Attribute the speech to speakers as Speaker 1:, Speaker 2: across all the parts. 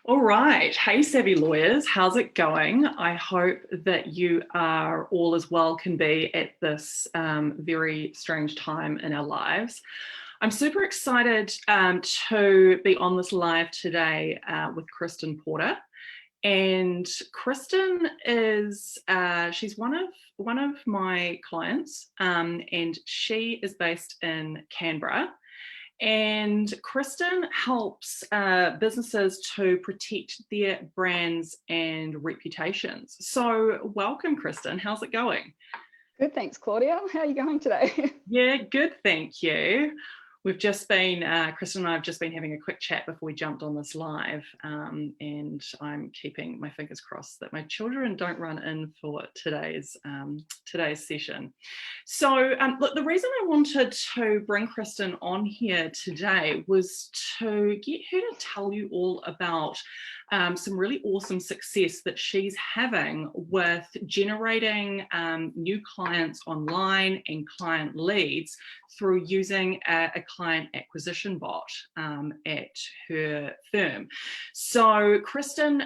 Speaker 1: All right. Hey, Savvy Lawyers, how's it going? I hope that you are all as well can be at this very strange time in our lives. I'm super excited to be on this live today with Kristen Porter. And Kristen is she's one of my clients, and she is based in Canberra. And Kristen helps businesses to protect their brands and reputations. So welcome, Kristen. How's it going?
Speaker 2: Good, thanks, Claudia. How are you going today?
Speaker 1: Yeah, good, thank you. We've just been, Kristen and I have just been having a quick chat before we jumped on this live, and I'm keeping my fingers crossed that my children don't run in for today's session. So look, the reason I wanted to bring Kristen on here today was to get her to tell you all about some really awesome success that she's having with generating new clients online and client leads through using a client acquisition bot at her firm. So Kristen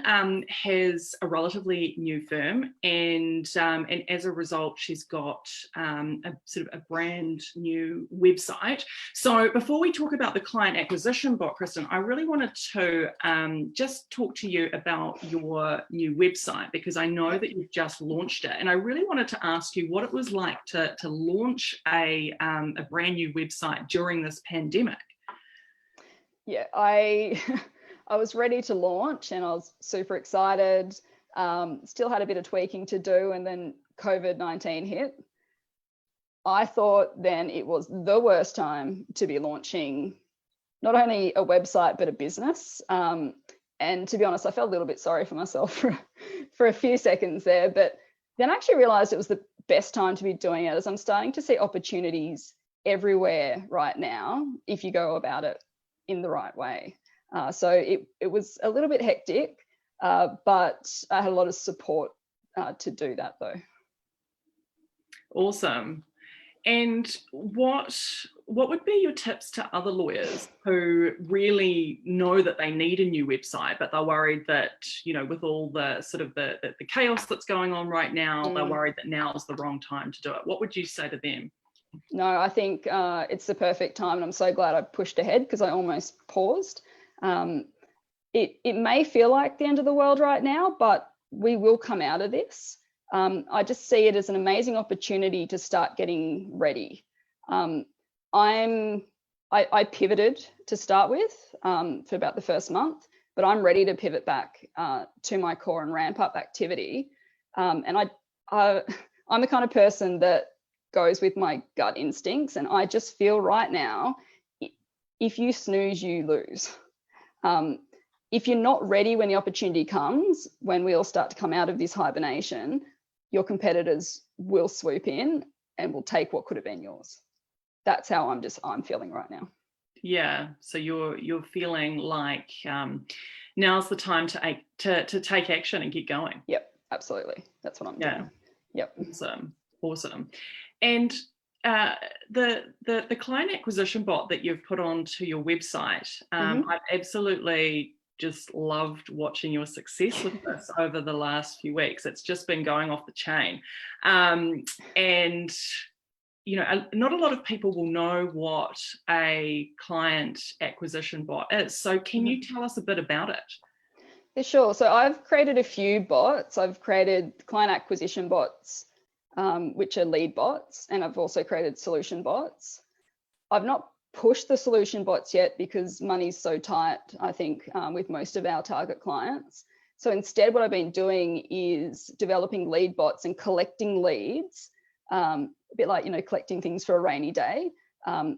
Speaker 1: has a relatively new firm, and as a result, she's got a sort of a brand new website. So before we talk about the client acquisition bot, Kristen, I really wanted to just talk to you about your new website, because I know that you've just launched it, and I really wanted to ask you what it was like to launch a brand new website during this pandemic.
Speaker 2: Yeah, I was ready to launch and I was super excited. Still had a bit of tweaking to do, and then COVID-19 hit. I thought then it was the worst time to be launching not only a website but a business. And to be honest, I felt a little bit sorry for myself for a few seconds there, but then I actually realized it was the best time to be doing it, as I'm starting to see opportunities everywhere right now if you go about it in the right way. So it was a little bit hectic, but I had a lot of support to do that though.
Speaker 1: Awesome. And what would be your tips to other lawyers who really know that they need a new website, but they're worried that, you know, with all the sort of the chaos that's going on right now, they're worried that now is the wrong time to do it? What would you say to them?
Speaker 2: No, I think it's the perfect time, and I'm so glad I pushed ahead because I almost paused. It may feel like the end of the world right now, but we will come out of this. I just see it as an amazing opportunity to start getting ready. I pivoted to start with for about the first month, but I'm ready to pivot back to my core and ramp up activity. And I'm the kind of person that goes with my gut instincts, and I just feel right now, if you snooze, you lose. If you're not ready when the opportunity comes, when we all start to come out of this hibernation, your competitors will swoop in and will take what could have been yours. That's how I'm feeling right now.
Speaker 1: Yeah. So you're feeling like now's the time to take action and get going.
Speaker 2: Yep, absolutely. That's what I'm doing. Yep.
Speaker 1: Awesome. And the client acquisition bot that you've put onto your website, I've absolutely just loved watching your success with this over the last few weeks. It's just been going off the chain. And, you know, not a lot of people will know what a client acquisition bot is. So can you tell us a bit about it?
Speaker 2: Yeah, sure. So I've created a few bots. I've created client acquisition bots, which are lead bots, and I've also created solution bots. I've not pushed the solution bots yet because money's so tight, I think, with most of our target clients. So instead, what I've been doing is developing lead bots and collecting leads, a bit like, you know, collecting things for a rainy day.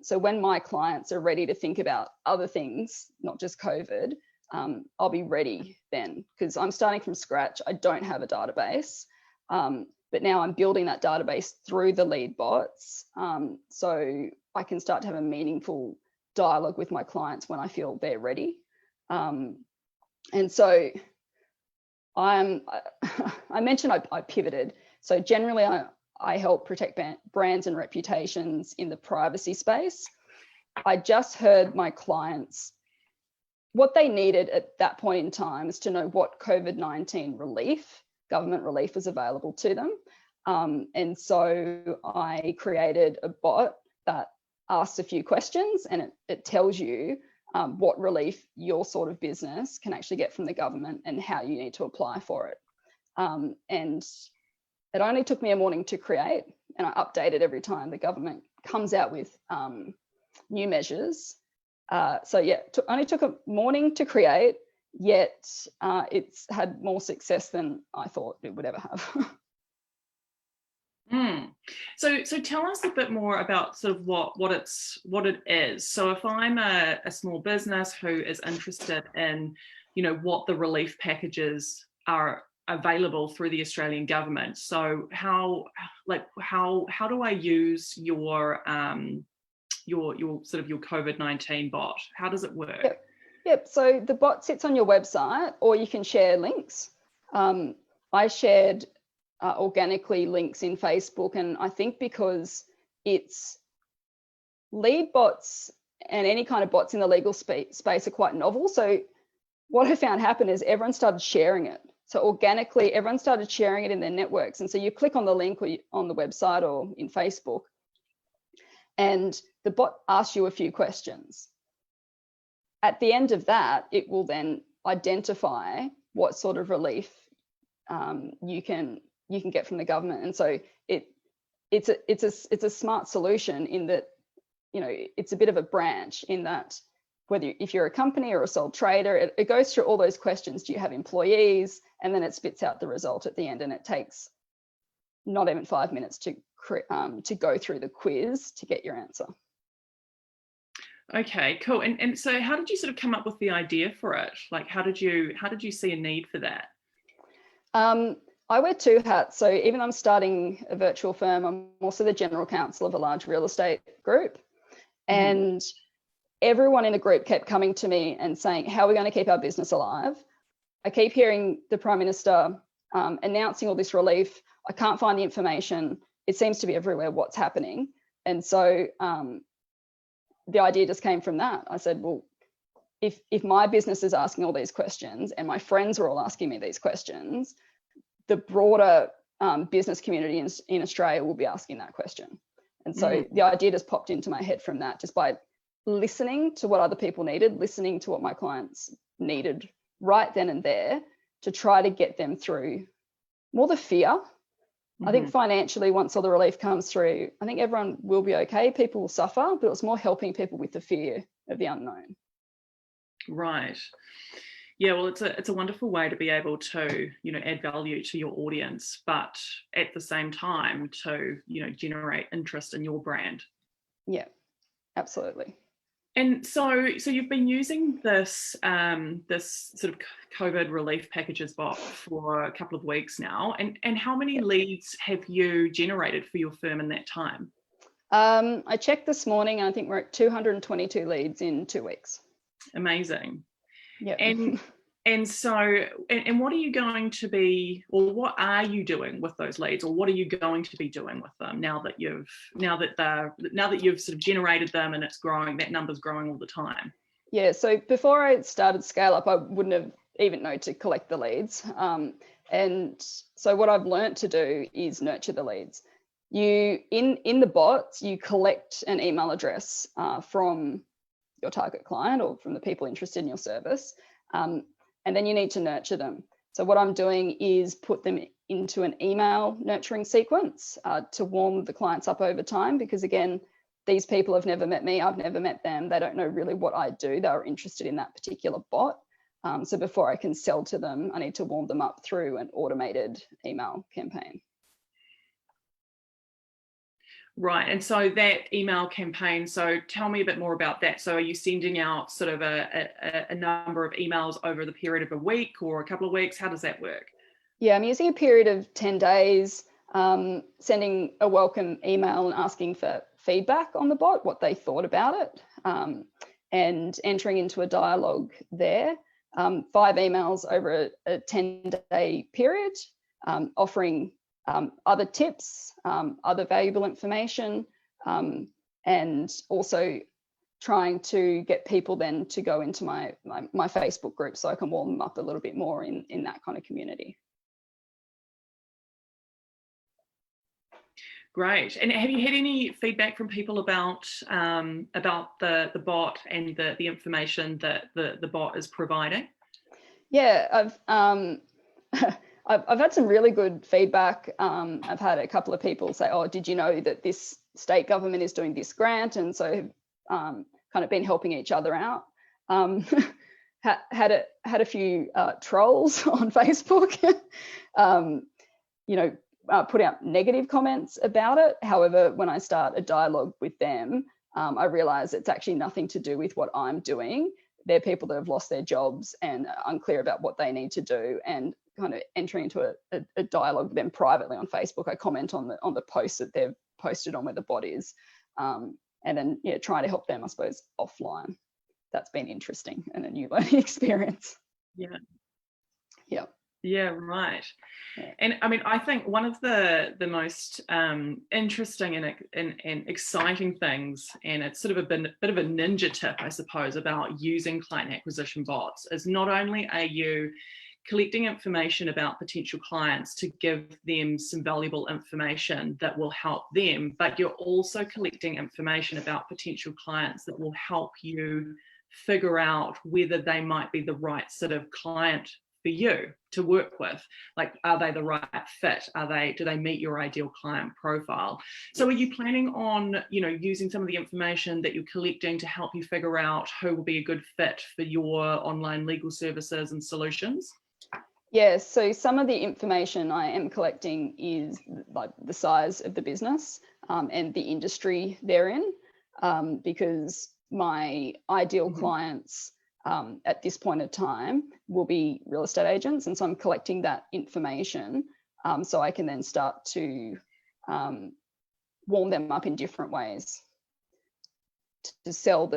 Speaker 2: So when my clients are ready to think about other things, not just COVID, I'll be ready then, because I'm starting from scratch. I don't have a database, but now I'm building that database through the lead bots. So I can start to have a meaningful dialogue with my clients when I feel they're ready. And so I mentioned I pivoted. So generally I help protect brands and reputations in the privacy space. I just heard my clients what they needed at that point in time is to know what COVID-19 relief, government relief, was available to them. And so I created a bot that asks a few questions, and it tells you what relief your sort of business can actually get from the government and how you need to apply for it. And it only took me a morning to create, and I update it every time the government comes out with new measures. So yeah, only took a morning to create, yet it's had more success than I thought it would ever have.
Speaker 1: So tell us a bit more about sort of what it is. So if I'm a small business who is interested in, what the relief packages are available through the Australian government. So how do I use your sort of your COVID-19 bot? How does it work?
Speaker 2: Yep. So the bot sits on your website, or you can share links. I shared organically links in Facebook, and I think because it's lead bots and any kind of bots in the legal space are quite novel. So what I found happen is everyone started sharing it. So organically, everyone started sharing it in their networks. And so you click on the link on the website or in Facebook, and the bot asks you a few questions. At the end of that, it will then identify what sort of relief you can get from the government. And so it's a smart solution in that, it's a bit of a branch in that if you're a company or a sole trader, it goes through all those questions. Do you have employees? And then it spits out the result at the end, and it takes not even 5 minutes to go through the quiz to get your answer.
Speaker 1: Okay, cool. And so how did you sort of come up with the idea for it? Like, how did you see a need for that?
Speaker 2: I wear two hats. So even though I'm starting a virtual firm, I'm also the general counsel of a large real estate group. And everyone in the group kept coming to me and saying, how are we going to keep our business alive? I keep hearing the Prime Minister announcing all this relief. I can't find the information. It seems to be everywhere. What's happening? And so the idea just came from that. I said, well, if my business is asking all these questions and my friends are all asking me these questions, the broader business community in Australia will be asking that question. And so the idea just popped into my head from that, just by listening to what other people needed, listening to what my clients needed right then and there, to try to get them through more the fear. I think financially, once all the relief comes through, I think everyone will be okay. People will suffer, but it's more helping people with the fear of the unknown.
Speaker 1: Right. Yeah, well, it's a wonderful way to be able to, add value to your audience, but at the same time to, generate interest in your brand.
Speaker 2: Yeah, absolutely.
Speaker 1: And so you've been using this sort of COVID relief packages bot for a couple of weeks now, and how many leads have you generated for your firm in that time?
Speaker 2: I checked this morning, and I think we're at 222 leads in 2 weeks.
Speaker 1: Amazing.
Speaker 2: Yeah.
Speaker 1: And so, and what are you going to be, or what are you doing with those leads, or what are you going to be doing with them now that you've sort of generated them and it's growing, that number's growing all the time?
Speaker 2: Yeah. So before I started Scale Up, I wouldn't have even known to collect the leads. And so what I've learned to do is nurture the leads. In the bots, you collect an email address from your target client or from the people interested in your service. And then you need to nurture them. So what I'm doing is put them into an email nurturing sequence to warm the clients up over time, because again, these people have never met me, I've never met them, they don't know really what I do, they're interested in that particular bot. So before I can sell to them, I need to warm them up through an automated email campaign.
Speaker 1: Right, and so that email campaign, so tell me a bit more about that. So are you sending out sort of a number of emails over the period of a week or a couple of weeks? How does that work?
Speaker 2: Yeah, I'm using a period of 10 days, sending a welcome email and asking for feedback on the bot, what they thought about it, and entering into a dialogue there. 5 emails over a 10-day period, offering other tips, other valuable information, and also trying to get people then to go into my Facebook group so I can warm them up a little bit more in that kind of community.
Speaker 1: Great. And have you had any feedback from people about the bot and the information that the bot is providing?
Speaker 2: Yeah, I've had some really good feedback. I've had a couple of people say, "Oh, did you know that this state government is doing this grant?" And so kind of been helping each other out. Had a few trolls on Facebook, put out negative comments about it. However, when I start a dialogue with them, I realize it's actually nothing to do with what I'm doing. They're people that have lost their jobs and are unclear about what they need to do, and kind of entering into a dialogue with them privately on Facebook. I comment on the posts that they've posted on where the bot is, and then try to help them, I suppose, offline. That's been interesting and a new learning experience.
Speaker 1: Yeah.
Speaker 2: Yeah.
Speaker 1: Yeah, right.
Speaker 2: Yeah.
Speaker 1: And I mean, I think one of the most interesting and exciting things, and it's sort of a bit of a ninja tip, I suppose, about using client acquisition bots, is not only are you collecting information about potential clients to give them some valuable information that will help them, but you're also collecting information about potential clients that will help you figure out whether they might be the right sort of client for you to work with. Like, are they the right fit? Do they meet your ideal client profile? So are you planning on, using some of the information that you're collecting to help you figure out who will be a good fit for your online legal services and solutions?
Speaker 2: Yeah, so some of the information I am collecting is like the size of the business and the industry they're in, because my ideal clients at this point of time will be real estate agents. And so I'm collecting that information so I can then start to warm them up in different ways to sell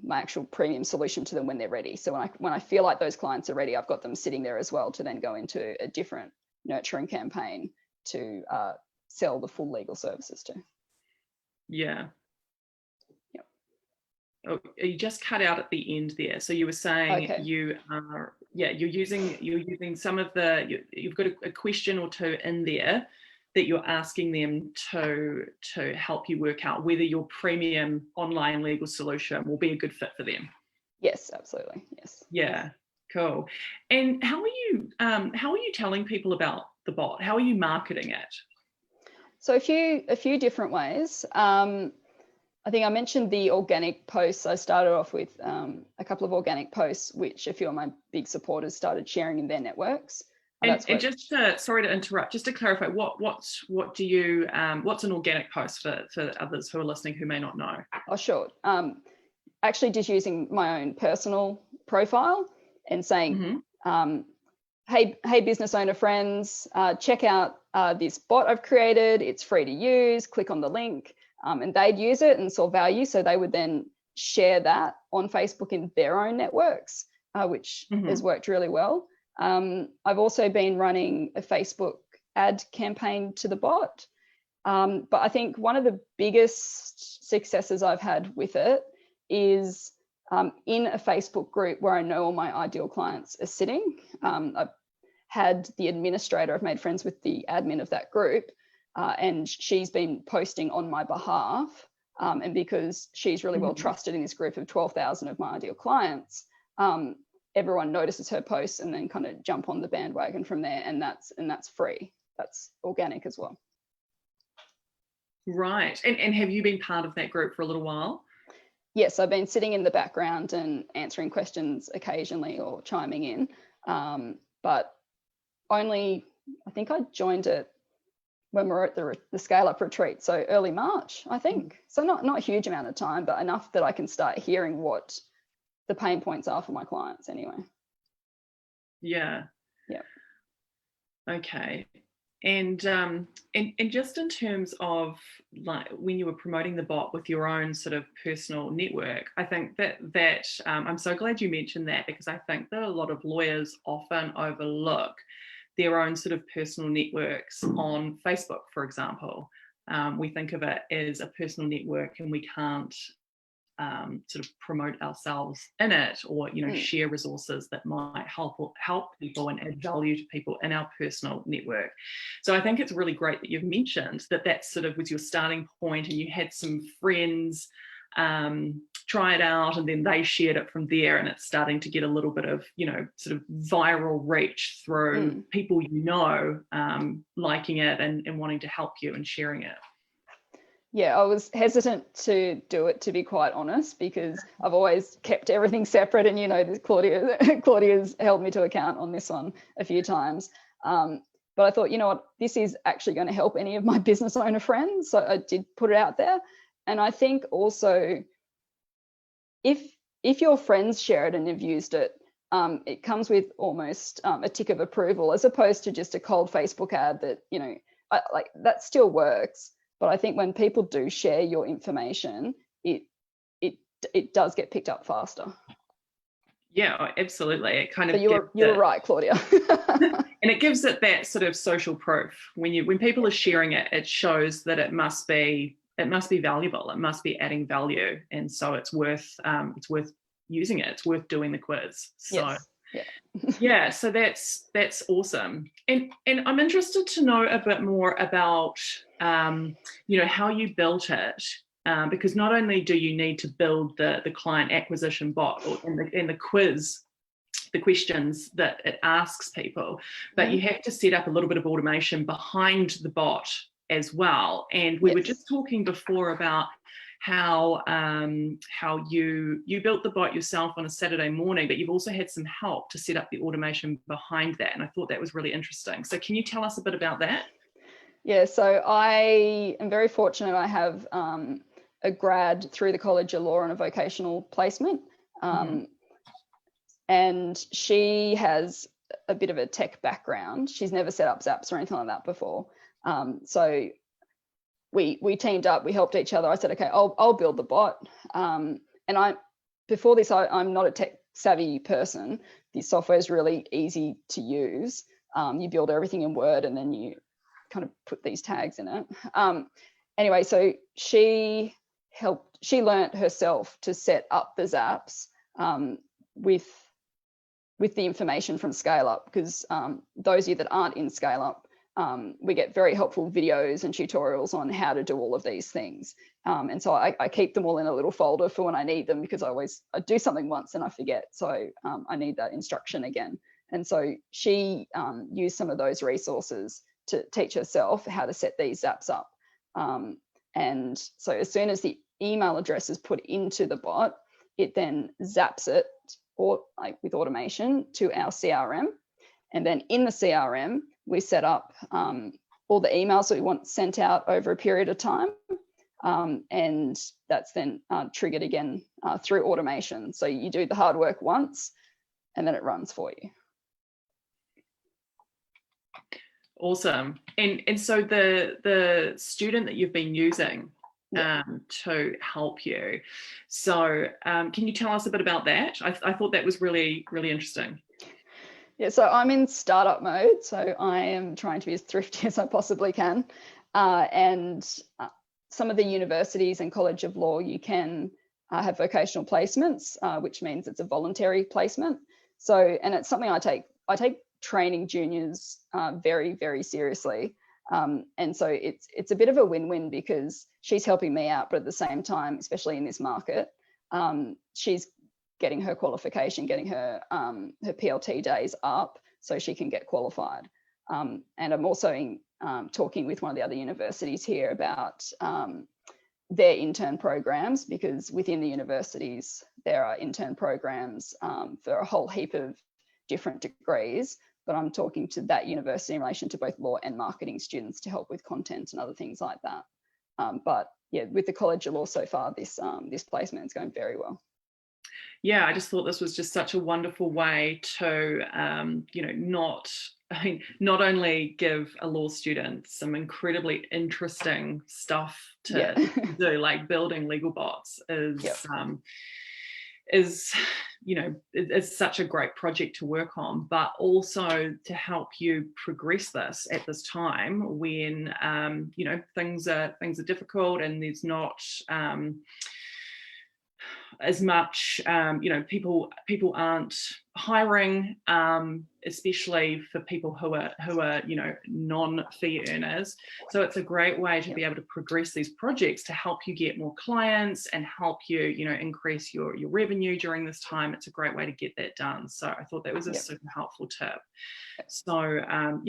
Speaker 2: my actual premium solution to them when they're ready. So when I feel like those clients are ready, I've got them sitting there as well to then go into a different nurturing campaign to sell the full legal services to.
Speaker 1: Yeah.
Speaker 2: Yep.
Speaker 1: Oh, you just cut out at the end there. So you were saying you're using some of you've got a question or two in there that you're asking them to help you work out whether your premium online legal solution will be a good fit for them.
Speaker 2: Yes, absolutely. Yes.
Speaker 1: Yeah, cool. And how are you telling people about the bot? How are you marketing it?
Speaker 2: So a few different ways. I think I mentioned the organic posts. I started off with a couple of organic posts, which a few of my big supporters started sharing in their networks.
Speaker 1: And just sorry to interrupt, just to clarify, what's an organic post for others who are listening who may not know?
Speaker 2: Oh, sure. Actually just using my own personal profile and saying, hey, business owner friends, check out this bot I've created. It's free to use. Click on the link. And they'd use it and saw value. So they would then share that on Facebook in their own networks, which has worked really well. I've also been running a Facebook ad campaign to the bot. But I think one of the biggest successes I've had with it is in a Facebook group where I know all my ideal clients are sitting. I've had the administrator, I've made friends with the admin of that group, and she's been posting on my behalf. And because she's really well trusted in this group of 12,000 of my ideal clients, everyone notices her posts and then kind of jump on the bandwagon from there. And that's free. That's organic as well.
Speaker 1: Right. And have you been part of that group for a little while?
Speaker 2: Yes, I've been sitting in the background and answering questions occasionally or chiming in. But only, I think I joined it when we were at the Scale Up retreat. So early March, I think. So not a huge amount of time, but enough that I can start hearing what the pain points are for my clients anyway.
Speaker 1: Yeah.
Speaker 2: Yeah. Okay.
Speaker 1: And just in terms of like when you were promoting the bot with your own sort of personal network, I think that I'm so glad you mentioned that, because I think that a lot of lawyers often overlook their own sort of personal networks on Facebook, for example. We think of it as a personal network and we can't sort of promote ourselves in it, or share resources that might help people and add value to people in our personal network. So I think it's really great that you've mentioned that sort of was your starting point, and you had some friends try it out, and then they shared it from there, and it's starting to get a little bit of sort of viral reach through people liking it and wanting to help you and sharing it.
Speaker 2: Yeah, I was hesitant to do it, to be quite honest, because I've always kept everything separate, and Claudia's held me to account on this one a few times. But I thought, what, this is actually going to help any of my business owner friends, so I did put it out there. And I think also, if your friends share it and have used it, it comes with almost a tick of approval, as opposed to just a cold Facebook ad that that still works. But I think when people do share your information, it does get picked up faster.
Speaker 1: Yeah, absolutely. It kind of.
Speaker 2: So you were right, Claudia.
Speaker 1: And it gives it that sort of social proof. When people are sharing it, it shows that it must be valuable. It must be adding value, and so it's worth using it. It's worth doing the quiz. So.
Speaker 2: Yes. Yeah.
Speaker 1: Yeah, so that's awesome. And I'm interested to know a bit more about how you built it, because not only do you need to build the client acquisition bot and the quiz, the questions that it asks people, but you have to set up a little bit of automation behind the bot as well. And we were just talking before about how you built the bot yourself on a Saturday morning, but you've also had some help to set up the automation behind that. And I thought that was really interesting. So can you tell us a bit about that?
Speaker 2: Yeah, so I am very fortunate. I have a grad through the College of Law on a vocational placement. And she has a bit of a tech background. She's never set up Zaps or anything like that before. So we teamed up, we helped each other. I said, okay, I'll build the bot. And before this, I'm not a tech savvy person. The software is really easy to use. You build everything in Word, and then you kind of put these tags in it. Anyway, so she learnt herself to set up the Zaps with the information from Scale Up, because those of you that aren't in Scale Up, we get very helpful videos and tutorials on how to do all of these things. And so I keep them all in a little folder for when I need them, because I do something once and I forget. So I need that instruction again. And so she used some of those resources to teach herself how to set these Zaps up. And so as soon as the email address is put into the bot, it then zaps it with automation to our CRM. And then in the CRM, we set up all the emails that we want sent out over a period of time. And that's then triggered again through automation. So you do the hard work once, and then it runs for you.
Speaker 1: Awesome. And so the student that you've been using to help you, so can you tell us a bit about that? I thought that was really, really interesting.
Speaker 2: Yeah, so I'm in startup mode, so I am trying to be as thrifty as I possibly can. And some of the universities and College of Law, you can have vocational placements, which means it's a voluntary placement. So, and it's something I take training juniors very, very seriously. And so it's a bit of a win-win, because she's helping me out, but at the same time, especially in this market, she's getting her qualification, getting her PLT days up so she can get qualified. And I'm also talking with one of the other universities here about their intern programs, because within the universities, there are intern programs for a whole heap of different degrees. But I'm talking to that university in relation to both law and marketing students to help with content and other things like that. But yeah, with the College of Law so far, this placement is going very well.
Speaker 1: Yeah, I just thought this was just such a wonderful way to, not only give a law student some incredibly interesting stuff to do, like building legal bots is such a great project to work on, but also to help you progress this at this time when things are difficult, and there's not as much, people aren't hiring, especially for people who are non-fee earners. So it's a great way to be able to progress these projects to help you get more clients and help you, increase your revenue during this time. It's a great way to get that done. So I thought that was a super helpful tip. So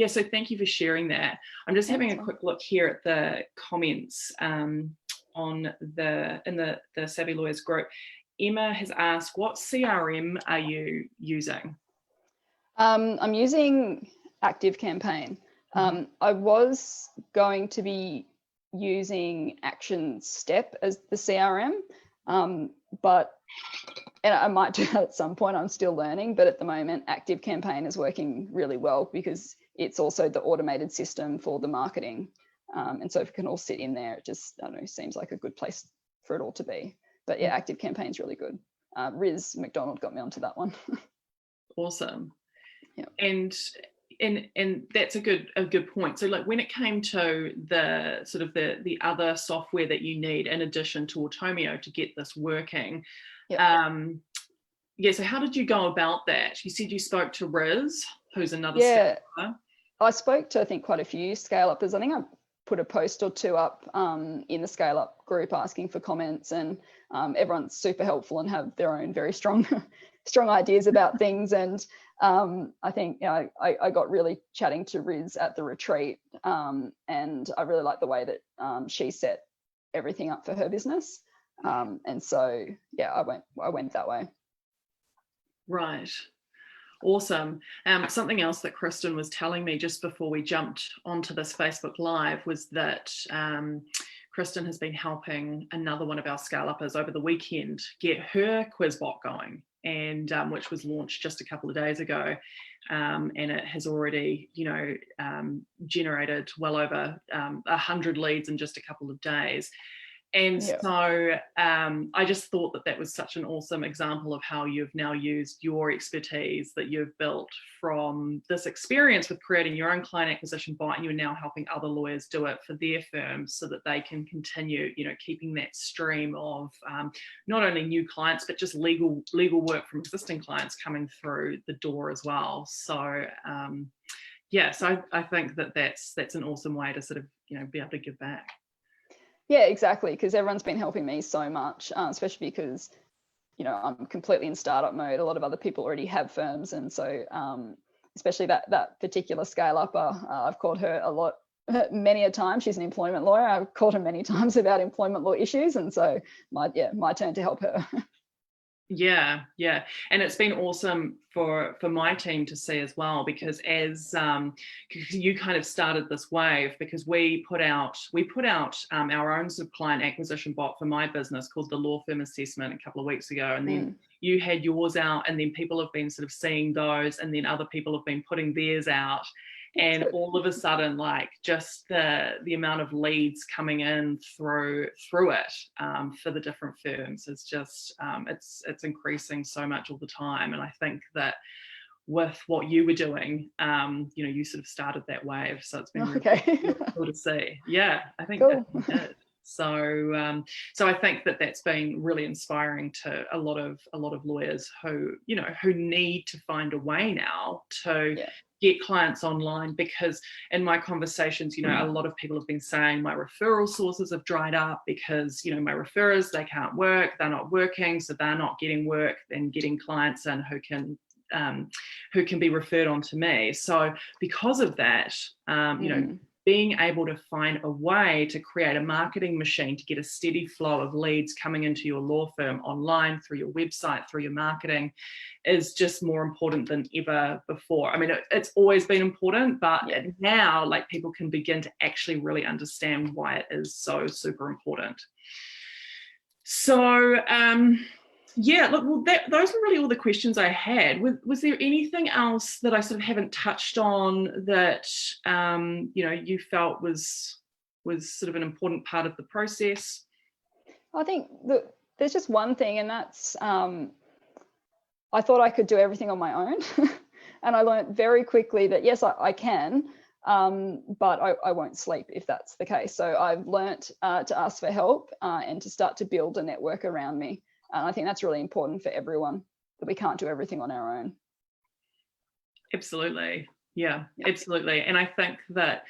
Speaker 1: so thank you for sharing that. I'm just having a quick look here at the comments in the Savvy Lawyers group. Emma has asked, what CRM are you using?
Speaker 2: I'm using ActiveCampaign. I was going to be using Action Step as the CRM, but and I might do that at some point. I'm still learning, but at the moment, ActiveCampaign is working really well because it's also the automated system for the marketing. And so if it can all sit in there, it just, I don't know, seems like a good place for it all to be. But yeah, ActiveCampaign is really good. Riz McDonald got me onto that one.
Speaker 1: Awesome.
Speaker 2: Yeah.
Speaker 1: And that's a good point. So like when it came to the sort of the other software that you need in addition to Automio to get this working, so how did you go about that? You said you spoke to Riz, who's another scale-upper.
Speaker 2: I spoke to, I think, quite a few scale-uppers. I think I put a post or two up in the scale-up group asking for comments, and everyone's super helpful and have their own very strong ideas about things. And I think I got really chatting to Riz at the retreat, and I really like the way that she set everything up for her business. And so I went that way.
Speaker 1: Right. Awesome. Something else that Kristen was telling me just before we jumped onto this Facebook Live was that Kristen has been helping another one of our scale-uppers over the weekend get her Quizbot going, and which was launched just a couple of days ago. And it has already, generated well over 100 leads in just a couple of days. And so I just thought that was such an awesome example of how you've now used your expertise that you've built from this experience with creating your own client acquisition bot, and you're now helping other lawyers do it for their firms so that they can continue, keeping that stream of not only new clients, but just legal work from existing clients coming through the door as well. So so I think that's an awesome way to sort of, be able to give back.
Speaker 2: Yeah, exactly, because everyone's been helping me so much, especially because, I'm completely in startup mode. A lot of other people already have firms, and so especially that particular scale-upper, I've called her many a time. She's an employment lawyer. I've called her many times about employment law issues, and so my turn to help her.
Speaker 1: Yeah. And it's been awesome for my team to see as well, because as you kind of started this wave, because we put out our own sort of client acquisition bot for my business called the Law Firm Assessment a couple of weeks ago, and then you had yours out, and then people have been sort of seeing those, and then other people have been putting theirs out. And all of a sudden, like just the amount of leads coming in through it for the different firms is just it's increasing so much all the time. And I think that with what you were doing, you sort of started that wave, so it's been really cool to see. Yeah, I think that you did. So I think that's been really inspiring to a lot of lawyers who need to find a way now to get clients online, because in my conversations, a lot of people have been saying my referral sources have dried up because, my referrers, they can't work, they're not working, so they're not getting work and getting clients in who can be referred on to me. So because of that, being able to find a way to create a marketing machine to get a steady flow of leads coming into your law firm online, through your website, through your marketing, is just more important than ever before. I mean, it's always been important, but now, like, people can begin to actually really understand why it is so super important. So those were really all the questions I had. Was there anything else that I sort of haven't touched on that you felt was sort of an important part of the process?
Speaker 2: I think there's just one thing, and that's I thought I could do everything on my own, and I learned very quickly that yes, I can, but I won't sleep if that's the case. So I've learnt to ask for help and to start to build a network around me. And I think that's really important for everyone, that we can't do everything on our own.
Speaker 1: Absolutely. Yeah, absolutely. And I think that,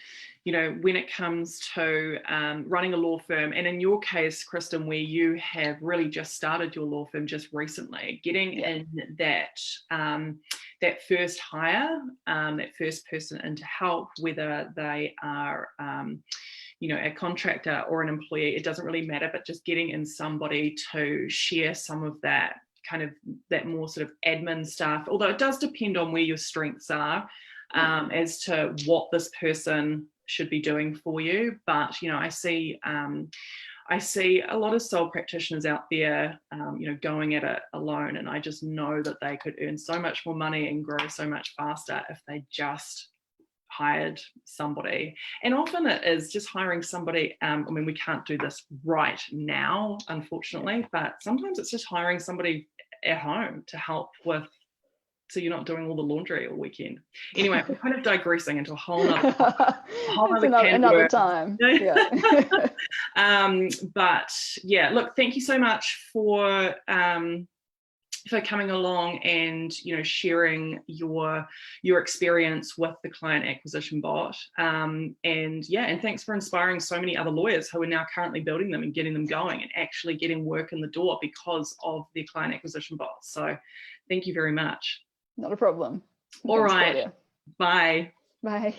Speaker 1: you know, when it comes to running a law firm, and in your case, Kristen, where you have really just started your law firm just recently, getting in that that first hire, that first person in to help, whether they are you know, a contractor or an employee, it doesn't really matter, but just getting in somebody to share some of that kind of that more sort of admin stuff, although it does depend on where your strengths are as to what this person should be doing for you. But, you know, I see a lot of sole practitioners out there, you know, going at it alone, and I just know that they could earn so much more money and grow so much faster if they just hired somebody. And often it is just hiring somebody. I mean, we can't do this right now, unfortunately, but sometimes it's just hiring somebody at home to help with, so you're not doing all the laundry all weekend. Anyway, we're kind of digressing into a whole other
Speaker 2: another time. Yeah.
Speaker 1: But yeah, look, thank you so much for coming along and, you know, sharing your experience with the client acquisition bot, and thanks for inspiring so many other lawyers who are now currently building them and getting them going and actually getting work in the door because of their client acquisition bot. So thank you very much.
Speaker 2: Not a problem.
Speaker 1: All right. Bye.
Speaker 2: Bye.